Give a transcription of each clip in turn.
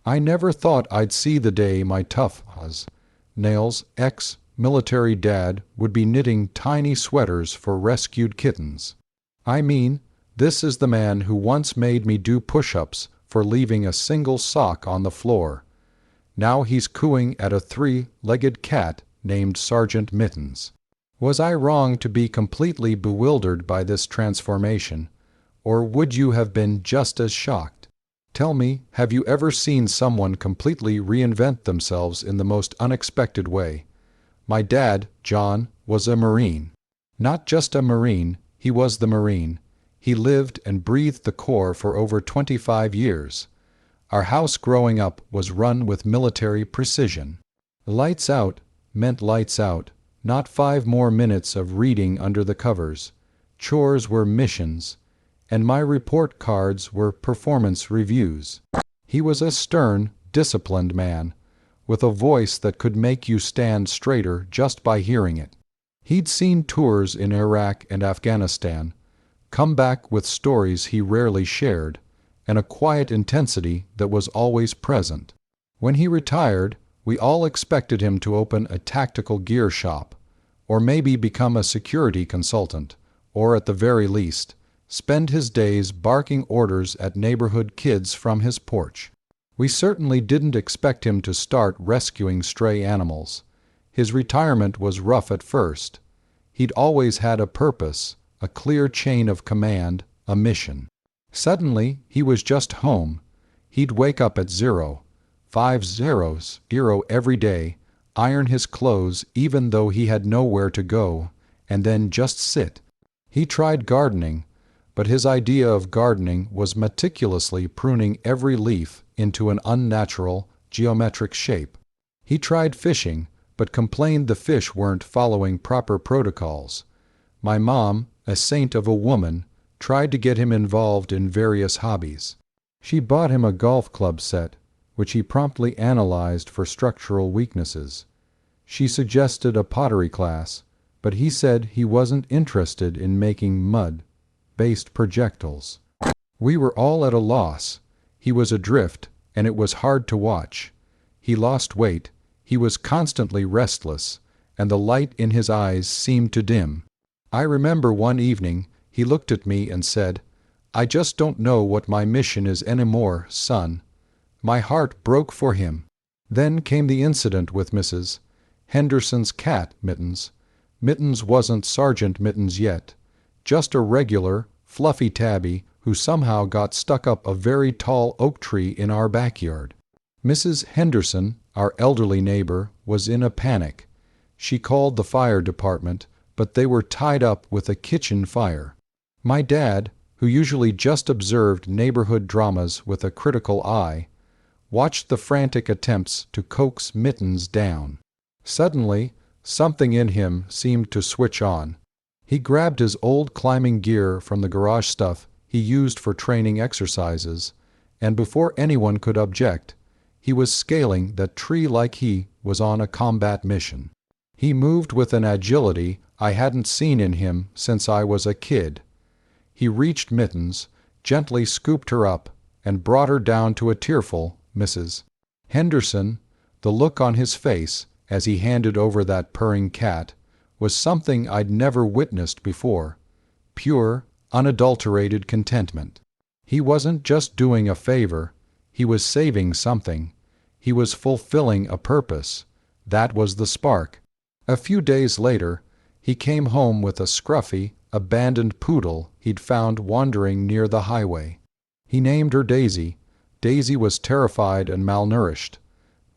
I never thought I'd see the day my tough as nails ex-military dad would be knitting tiny sweaters for rescued kittens. I mean, this is the man who once made me do push-ups for leaving a single sock on the floor. Now he's cooing at a three-legged cat named Sergeant Mittens. Was I wrong to be completely bewildered by this transformation, or would you have been just as shocked? Tell me, have you ever seen someone completely reinvent themselves in the most unexpected way? My dad, John, was a Marine. Not just a Marine, he was the Marine. He lived and breathed the Corps for over 25 years. Our house growing up was run with military precision. Lights out meant lights out, not 5 more minutes of reading under the covers. Chores were missions, and my report cards were performance reviews. He was a stern, disciplined man, with a voice that could make you stand straighter just by hearing it. He'd seen tours in Iraq and Afghanistan, come back with stories he rarely shared, and a quiet intensity that was always present. When he retired, we all expected him to open a tactical gear shop, or maybe become a security consultant, or at the very least, spend his days barking orders at neighborhood kids from his porch. We certainly didn't expect him to start rescuing stray animals. His retirement was rough at first. He'd always had a purpose, a clear chain of command, a mission. Suddenly, he was just home. He'd wake up at 0 every day, iron his clothes even though he had nowhere to go, and then just sit. He tried gardening, but his idea of gardening was meticulously pruning every leaf into an unnatural, geometric shape. He tried fishing, but complained the fish weren't following proper protocols. My mom, a saint of a woman, tried to get him involved in various hobbies. She bought him a golf club set, which he promptly analyzed for structural weaknesses. She suggested a pottery class, but he said he wasn't interested in making mud-based projectiles. We were all at a loss. He was adrift, and it was hard to watch. He lost weight, he was constantly restless, and the light in his eyes seemed to dim. I remember one evening he looked at me and said, "I just don't know what my mission is anymore, son." My heart broke for him. Then came the incident with Mrs. Henderson's cat, Mittens. Mittens wasn't Sergeant Mittens yet, just a regular, fluffy tabby who somehow got stuck up a very tall oak tree in our backyard. Mrs. Henderson, our elderly neighbor, was in a panic. She called the fire department, but they were tied up with a kitchen fire. My dad, who usually just observed neighborhood dramas with a critical eye, watched the frantic attempts to coax Mittens down. Suddenly, something in him seemed to switch on. He grabbed his old climbing gear from the garage stuff he used for training exercises, and before anyone could object, he was scaling that tree like he was on a combat mission. He moved with an agility I hadn't seen in him since I was a kid. He reached Mittens, gently scooped her up, and brought her down to a tearful Mrs. Henderson. The look on his face, as he handed over that purring cat, was something I'd never witnessed before. Pure, unadulterated contentment. He wasn't just doing a favor, he was saving something. He was fulfilling a purpose. That was the spark. A few days later, he came home with a scruffy, abandoned poodle he'd found wandering near the highway. He named her Daisy. Daisy was terrified and malnourished.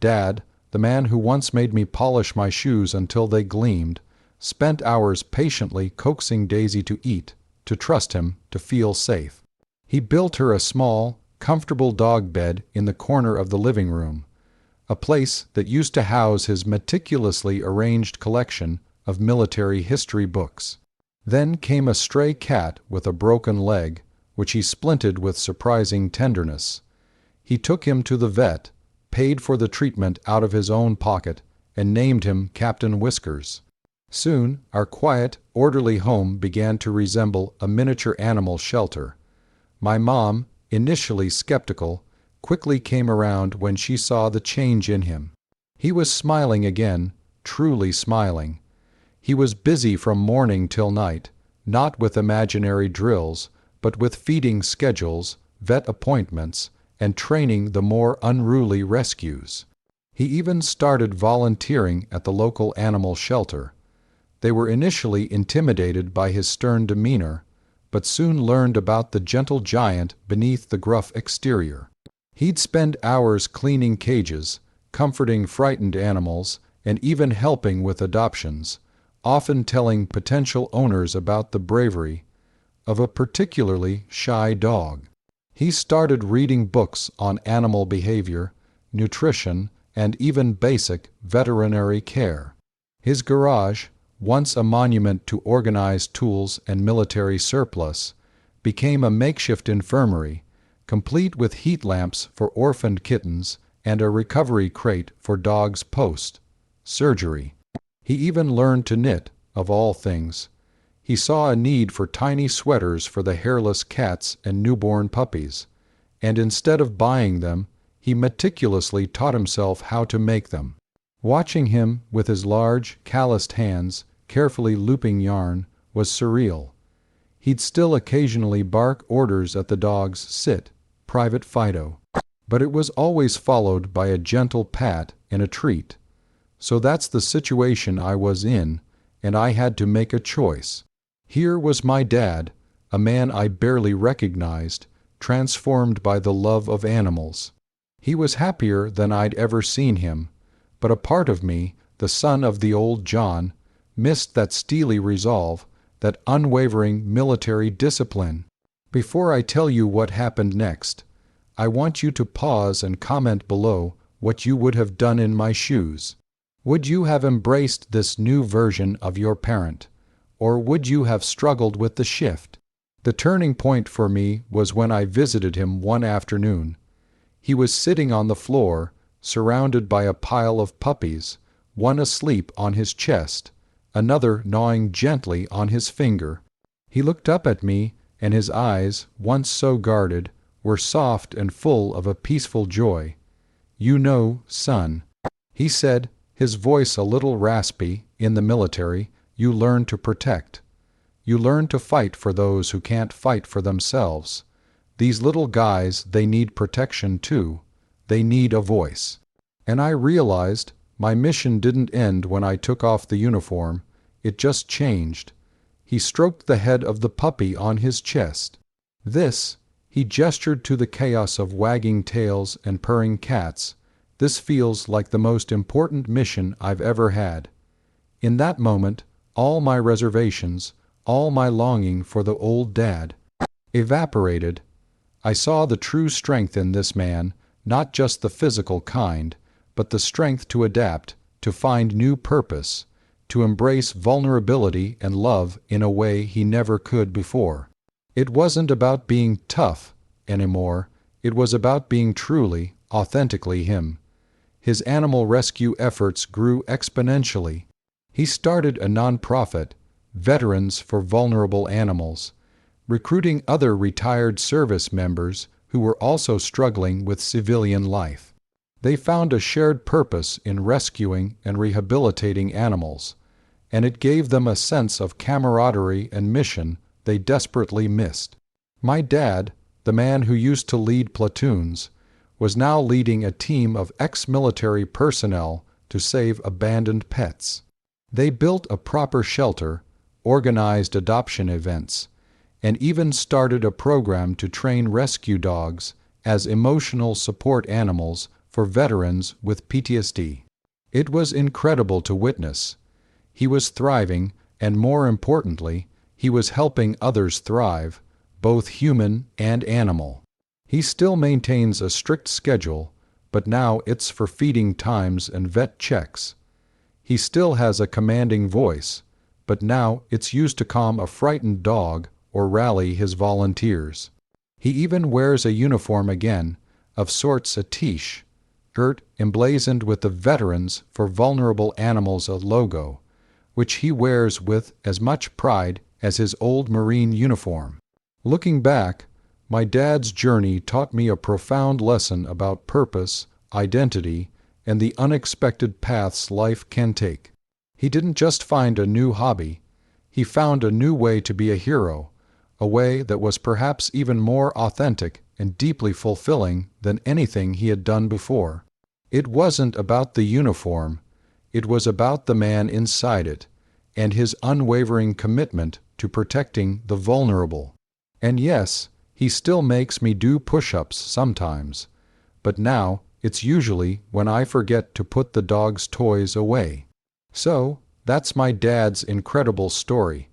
Dad, the man who once made me polish my shoes until they gleamed, spent hours patiently coaxing Daisy to eat, to trust him, to feel safe. He built her a small, comfortable dog bed in the corner of the living room, a place that used to house his meticulously arranged collection of military history books. Then came a stray cat with a broken leg, which he splinted with surprising tenderness. He took him to the vet, paid for the treatment out of his own pocket, and named him Captain Whiskers. Soon, our quiet, orderly home began to resemble a miniature animal shelter. My mom, initially skeptical, quickly came around when she saw the change in him. He was smiling again, truly smiling. He was busy from morning till night, not with imaginary drills, but with feeding schedules, vet appointments, and training the more unruly rescues. He even started volunteering at the local animal shelter. They were initially intimidated by his stern demeanor, but soon learned about the gentle giant beneath the gruff exterior. He'd spend hours cleaning cages, comforting frightened animals, and even helping with adoptions, often telling potential owners about the bravery of a particularly shy dog. He started reading books on animal behavior, nutrition, and even basic veterinary care. His garage, once a monument to organized tools and military surplus, became a makeshift infirmary, complete with heat lamps for orphaned kittens and a recovery crate for dogs post-surgery. He even learned to knit, of all things. He saw a need for tiny sweaters for the hairless cats and newborn puppies, and instead of buying them, he meticulously taught himself how to make them. Watching him, with his large, calloused hands, carefully looping yarn, was surreal. He'd still occasionally bark orders at the dog's sit, Private Fido, but it was always followed by a gentle pat and a treat. So that's the situation I was in, and I had to make a choice. Here was my dad, a man I barely recognized, transformed by the love of animals. He was happier than I'd ever seen him, but a part of me, the son of the old John, missed that steely resolve, that unwavering military discipline. Before I tell you what happened next, I want you to pause and comment below what you would have done in my shoes. Would you have embraced this new version of your parent, or would you have struggled with the shift? The turning point for me was when I visited him one afternoon. He was sitting on the floor, surrounded by a pile of puppies, one asleep on his chest, another gnawing gently on his finger. He looked up at me, and his eyes, once so guarded, were soft and full of a peaceful joy. "You know, son," he said, his voice a little raspy. "In the military, you learn to protect. You learn to fight for those who can't fight for themselves. These little guys, they need protection too. They need a voice." And I realized my mission didn't end when I took off the uniform. It just changed. He stroked the head of the puppy on his chest. "This," he gestured to the chaos of wagging tails and purring cats, "this feels like the most important mission I've ever had." In that moment, all my reservations, all my longing for the old dad, evaporated. I saw the true strength in this man, not just the physical kind, but the strength to adapt, to find new purpose, to embrace vulnerability and love in a way he never could before. It wasn't about being tough anymore. It was about being truly, authentically him. His animal rescue efforts grew exponentially. He started a nonprofit, Veterans for Vulnerable Animals, recruiting other retired service members who were also struggling with civilian life. They found a shared purpose in rescuing and rehabilitating animals, and it gave them a sense of camaraderie and mission they desperately missed. My dad, the man who used to lead platoons, was now leading a team of ex-military personnel to save abandoned pets. They built a proper shelter, organized adoption events, and even started a program to train rescue dogs as emotional support animals for veterans with PTSD. It was incredible to witness. He was thriving, and more importantly, he was helping others thrive, both human and animal. He still maintains a strict schedule, but now it's for feeding times and vet checks. He still has a commanding voice, but now it's used to calm a frightened dog or rally his volunteers. He even wears a uniform again, of sorts a tiche, shirt emblazoned with the Veterans for Vulnerable Animals logo, which he wears with as much pride as his old Marine uniform. Looking back, My dad's journey taught me a profound lesson about purpose, identity, and the unexpected paths life can take. He didn't just find a new hobby. He found a new way to be a hero, a way that was perhaps even more authentic and deeply fulfilling than anything he had done before. It wasn't about the uniform. It was about the man inside it and his unwavering commitment to protecting the vulnerable. And yes, he still makes me do push-ups sometimes, but now it's usually when I forget to put the dog's toys away. So, that's my dad's incredible story.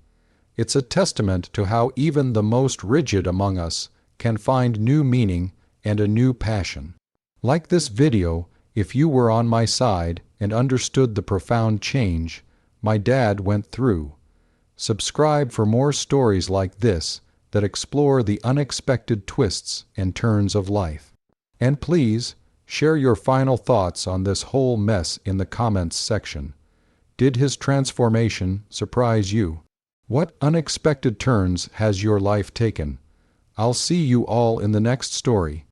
It's a testament to how even the most rigid among us can find new meaning and a new passion. Like this video, if you were on my side and understood the profound change my dad went through. Subscribe for more stories like this that explore the unexpected twists and turns of life. And please, share your final thoughts on this whole mess in the comments section. Did his transformation surprise you? What unexpected turns has your life taken? I'll see you all in the next story.